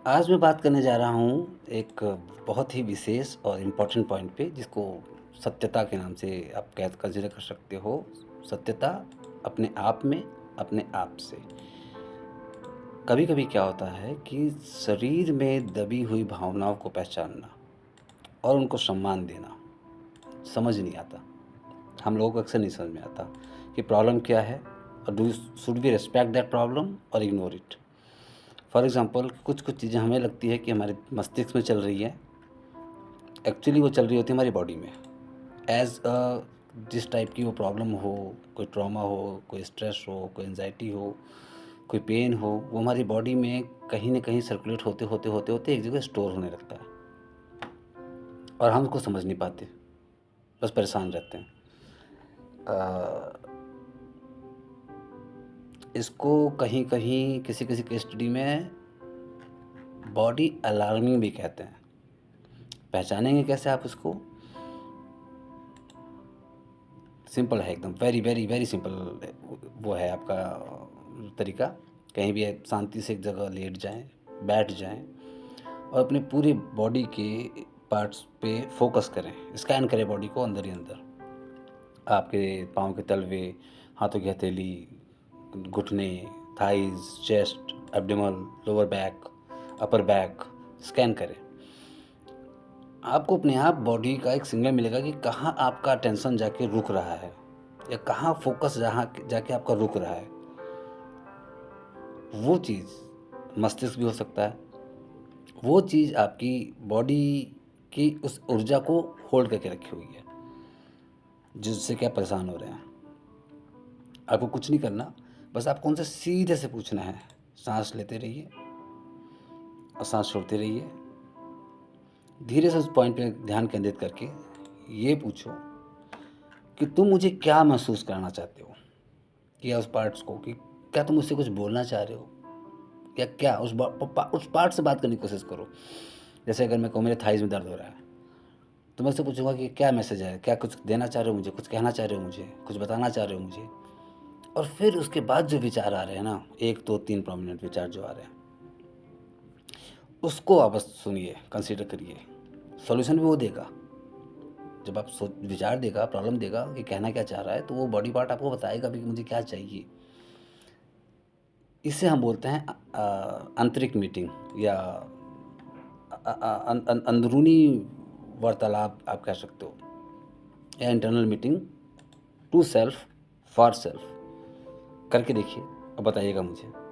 आज मैं बात करने जा रहा हूँ एक बहुत ही विशेष और इम्पोर्टेंट पॉइंट पे जिसको सत्यता के नाम से आप कैद कंसिडर कर सकते हो। सत्यता अपने आप में, अपने आप से। कभी-कभी क्या होता है कि शरीर में दबी हुई भावनाओं को पहचानना और उनको सम्मान देना समझ नहीं आता। हम लोगों को अक्सर नहीं समझ में आता कि प्रॉब्लम क्या है और should we respect that problem और इग्नोर इट। फॉर एग्ज़ाम्पल कुछ-कुछ चीज़ें हमें लगती है कि हमारे मस्तिष्क में चल रही हैं, एक्चुअली वो चल रही होती है हमारी बॉडी में। जिस टाइप की वो प्रॉब्लम हो, कोई ट्रॉमा हो, कोई स्ट्रेस हो, कोई एंग्ज़ायटी हो, कोई पेन हो, वो हमारी बॉडी में कहीं न कहीं सर्कुलेट होते एक जगह स्टोर होने लगता है और हम उसको समझ नहीं पाते, बस परेशान रहते हैं। अ, इसको कहीं-कहीं किसी-किसी केस स्टडी में बॉडी अलार्मिंग भी कहते हैं। पहचानेंगे कैसे आप उसको? सिंपल है एकदम, वेरी वेरी वेरी सिंपल। वो है आपका तरीका। कहीं भी आप शांति से एक जगह लेट जाएं, बैठ जाएं और अपने पूरे बॉडी के पार्ट्स पे फोकस करें, स्कैन करें बॉडी को अंदर ही अंदर। आपके पाँव के तलवे, हाथों की हथेली, घुटने, thighs, chest, abdomen, lower back, upper back scan करें। आपको अपने आप बॉडी का एक सिग्नल मिलेगा कि कहाँ आपका टेंशन जाके रुक रहा है या कहाँ फोकस जहाँ जाके आपका रुक रहा है। वो चीज़ मस्तिष्क भी हो सकता है। वो चीज़ आपकी बॉडी की उस ऊर्जा को होल्ड करके रखी हुई है, जिससे कि आप परेशान हो रहे हैं। आपको कुछ नहीं करना, बस आपको उनसे सीधे से पूछना है। साँस लेते रहिए और साँस छोड़ते रहिए। धीरे से उस पॉइंट पे ध्यान केंद्रित करके ये पूछो कि तुम मुझे क्या महसूस कराना चाहते हो? या उस पार्ट्स को कि क्या तुम मुझसे कुछ बोलना चाह रहे हो? या क्या उस पार्ट से बात करने की कोशिश करो। जैसे अगर मैं कहूँ मेरे थाइज़ में दर्द हो रहा है, तो मैं उससे पूछूँगा कि क्या मैसेज है? क्या कुछ देना चाह रहे हो मुझे? कुछ कहना चाह रहे हो मुझे? कुछ बताना चाह रहे हो मुझे? और फिर उसके बाद जो विचार आ रहे हैं ना, 1, 2, 3 प्रोमिनेंट विचार जो आ रहे हैं, उसको आप बस सुनिए, कंसीडर करिए। सॉल्यूशन भी वो देगा। जब आप विचार देगा, प्रॉब्लम देगा कि कहना क्या चाह रहा है, तो वो बॉडी पार्ट आपको बताएगा भी कि मुझे क्या चाहिए। इसे हम बोलते हैं आंतरिक मीटिंग या अंदरूनी वार्तालाप आप कह सकते हो, या internal meeting to self for self. करके देखिए और बताइएगा मुझे।